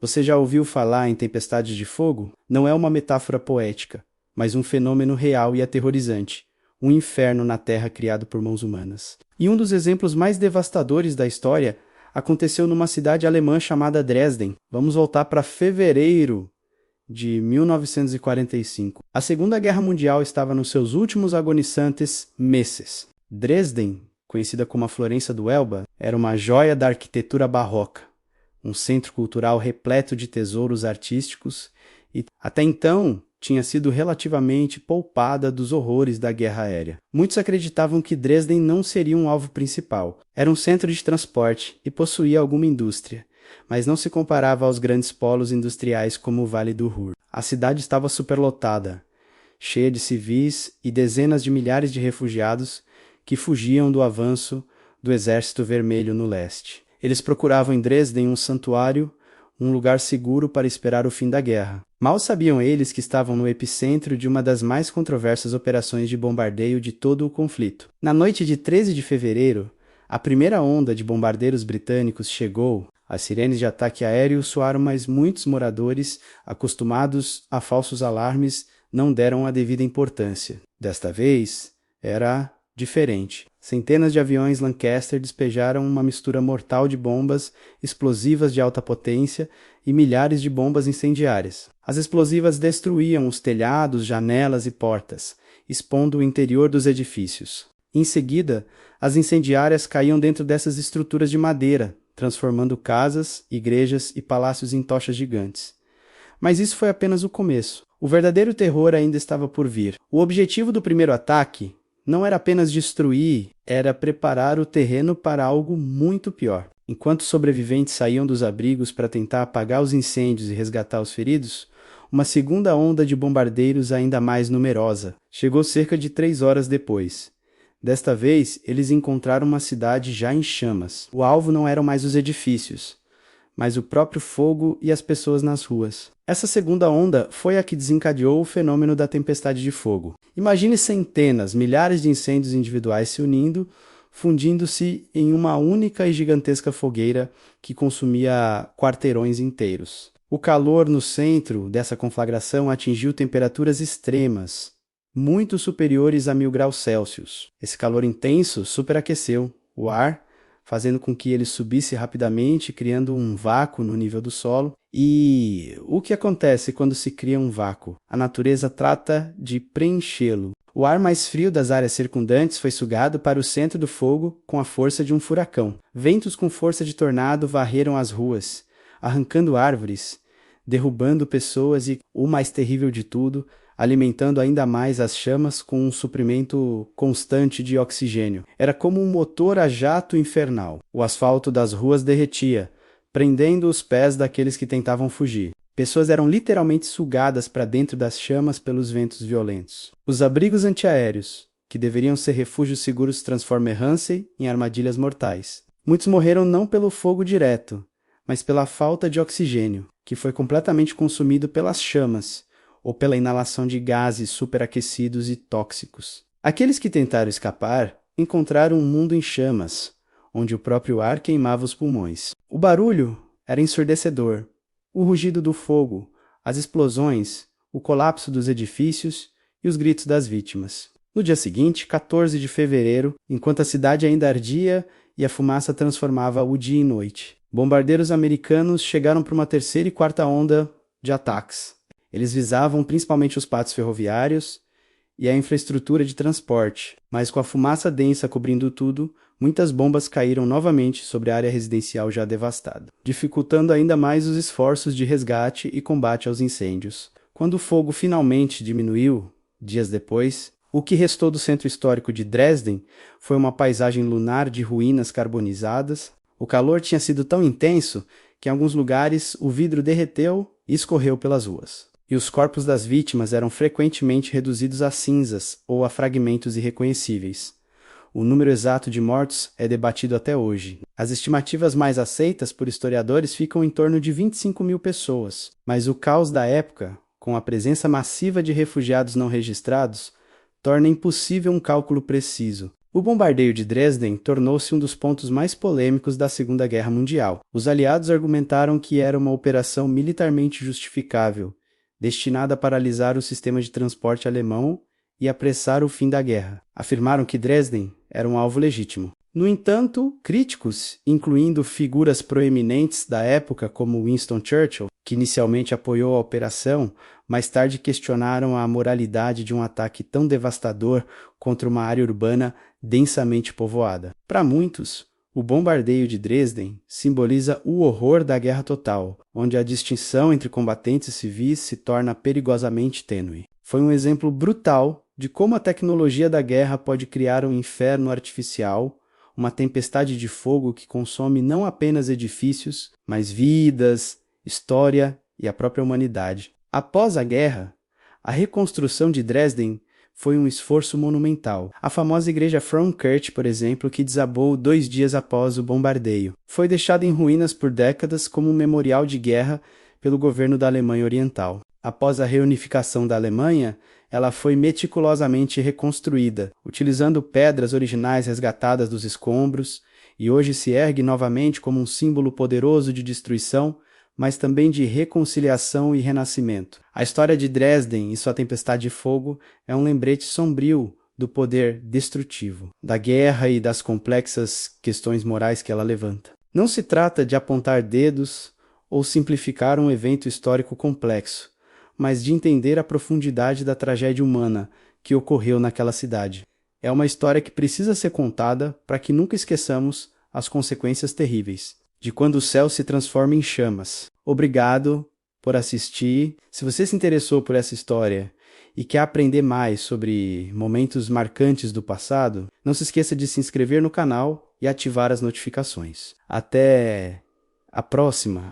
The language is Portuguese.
Você já ouviu falar em tempestades de fogo? Não é uma metáfora poética, mas um fenômeno real e aterrorizante. Um inferno na Terra criado por mãos humanas. E um dos exemplos mais devastadores da história aconteceu numa cidade alemã chamada Dresden. Vamos voltar para fevereiro de 1945. A Segunda Guerra Mundial estava nos seus últimos agonizantes meses. Dresden, conhecida como a Florença do Elba, era uma joia da arquitetura barroca, um centro cultural repleto de tesouros artísticos e, até então, tinha sido relativamente poupada dos horrores da guerra aérea. Muitos acreditavam que Dresden não seria um alvo principal. Era um centro de transporte e possuía alguma indústria, mas não se comparava aos grandes polos industriais como o Vale do Ruhr. A cidade estava superlotada, cheia de civis e dezenas de milhares de refugiados que fugiam do avanço do Exército Vermelho no leste. Eles procuravam em Dresden um santuário, um lugar seguro para esperar o fim da guerra. Mal sabiam eles que estavam no epicentro de uma das mais controversas operações de bombardeio de todo o conflito. Na noite de 13 de fevereiro, a primeira onda de bombardeiros britânicos chegou. As sirenes de ataque aéreo soaram, mas muitos moradores, acostumados a falsos alarmes, não deram a devida importância. Desta vez, era diferente. Centenas de aviões Lancaster despejaram uma mistura mortal de bombas explosivas de alta potência e milhares de bombas incendiárias. As explosivas destruíam os telhados, janelas e portas, expondo o interior dos edifícios. Em seguida, as incendiárias caíam dentro dessas estruturas de madeira, transformando casas, igrejas e palácios em tochas gigantes. Mas isso foi apenas o começo. O verdadeiro terror ainda estava por vir. O objetivo do primeiro ataque não era apenas destruir, era preparar o terreno para algo muito pior. Enquanto os sobreviventes saíam dos abrigos para tentar apagar os incêndios e resgatar os feridos, uma segunda onda de bombardeiros ainda mais numerosa chegou cerca de 3 horas depois. Desta vez, eles encontraram uma cidade já em chamas. O alvo não eram mais os edifícios, mas o próprio fogo e as pessoas nas ruas. Essa segunda onda foi a que desencadeou o fenômeno da tempestade de fogo. Imagine centenas, milhares de incêndios individuais se unindo, fundindo-se em uma única e gigantesca fogueira que consumia quarteirões inteiros. O calor no centro dessa conflagração atingiu temperaturas extremas, muito superiores a 1000 graus Celsius. Esse calor intenso superaqueceu o ar, fazendo com que ele subisse rapidamente, criando um vácuo no nível do solo. E o que acontece quando se cria um vácuo? A natureza trata de preenchê-lo. O ar mais frio das áreas circundantes foi sugado para o centro do fogo com a força de um furacão. Ventos com força de tornado varreram as ruas, arrancando árvores, derrubando pessoas e, o mais terrível de tudo, alimentando ainda mais as chamas com um suprimento constante de oxigênio. Era como um motor a jato infernal. O asfalto das ruas derretia, prendendo os pés daqueles que tentavam fugir. Pessoas eram literalmente sugadas para dentro das chamas pelos ventos violentos. Os abrigos antiaéreos, que deveriam ser refúgios seguros, transformam Hansen em armadilhas mortais. Muitos morreram não pelo fogo direto, mas pela falta de oxigênio, que foi completamente consumido pelas chamas, ou pela inalação de gases superaquecidos e tóxicos. Aqueles que tentaram escapar encontraram um mundo em chamas, onde o próprio ar queimava os pulmões. O barulho era ensurdecedor. O rugido do fogo, as explosões, o colapso dos edifícios e os gritos das vítimas. No dia seguinte, 14 de fevereiro, enquanto a cidade ainda ardia e a fumaça transformava o dia em noite, bombardeiros americanos chegaram para uma terceira e quarta onda de ataques. Eles visavam principalmente os pátios ferroviários e a infraestrutura de transporte, mas com a fumaça densa cobrindo tudo, muitas bombas caíram novamente sobre a área residencial já devastada, dificultando ainda mais os esforços de resgate e combate aos incêndios. Quando o fogo finalmente diminuiu, dias depois, o que restou do centro histórico de Dresden foi uma paisagem lunar de ruínas carbonizadas. O calor tinha sido tão intenso que em alguns lugares o vidro derreteu e escorreu pelas ruas. E os corpos das vítimas eram frequentemente reduzidos a cinzas ou a fragmentos irreconhecíveis. O número exato de mortos é debatido até hoje. As estimativas mais aceitas por historiadores ficam em torno de 25.000 pessoas, mas o caos da época, com a presença massiva de refugiados não registrados, torna impossível um cálculo preciso. O bombardeio de Dresden tornou-se um dos pontos mais polêmicos da Segunda Guerra Mundial. Os aliados argumentaram que era uma operação militarmente justificável, destinada a paralisar o sistema de transporte alemão e apressar o fim da guerra. Afirmaram que Dresden era um alvo legítimo. No entanto, críticos, incluindo figuras proeminentes da época como Winston Churchill, que inicialmente apoiou a operação, mais tarde questionaram a moralidade de um ataque tão devastador contra uma área urbana densamente povoada. Para muitos, o bombardeio de Dresden simboliza o horror da guerra total, onde a distinção entre combatentes civis se torna perigosamente tênue. Foi um exemplo brutal de como a tecnologia da guerra pode criar um inferno artificial, uma tempestade de fogo que consome não apenas edifícios, mas vidas, história e a própria humanidade. Após a guerra, a reconstrução de Dresden foi um esforço monumental. A famosa igreja Frauenkirche, por exemplo, que desabou 2 dias após o bombardeio, foi deixada em ruínas por décadas como um memorial de guerra pelo governo da Alemanha Oriental. Após a reunificação da Alemanha, ela foi meticulosamente reconstruída, utilizando pedras originais resgatadas dos escombros, e hoje se ergue novamente como um símbolo poderoso de destruição, mas também de reconciliação e renascimento. A história de Dresden e sua tempestade de fogo é um lembrete sombrio do poder destrutivo, da guerra e das complexas questões morais que ela levanta. Não se trata de apontar dedos ou simplificar um evento histórico complexo, mas de entender a profundidade da tragédia humana que ocorreu naquela cidade. É uma história que precisa ser contada para que nunca esqueçamos as consequências terríveis de quando o céu se transforma em chamas. Obrigado por assistir. Se você se interessou por essa história e quer aprender mais sobre momentos marcantes do passado, não se esqueça de se inscrever no canal e ativar as notificações. Até a próxima!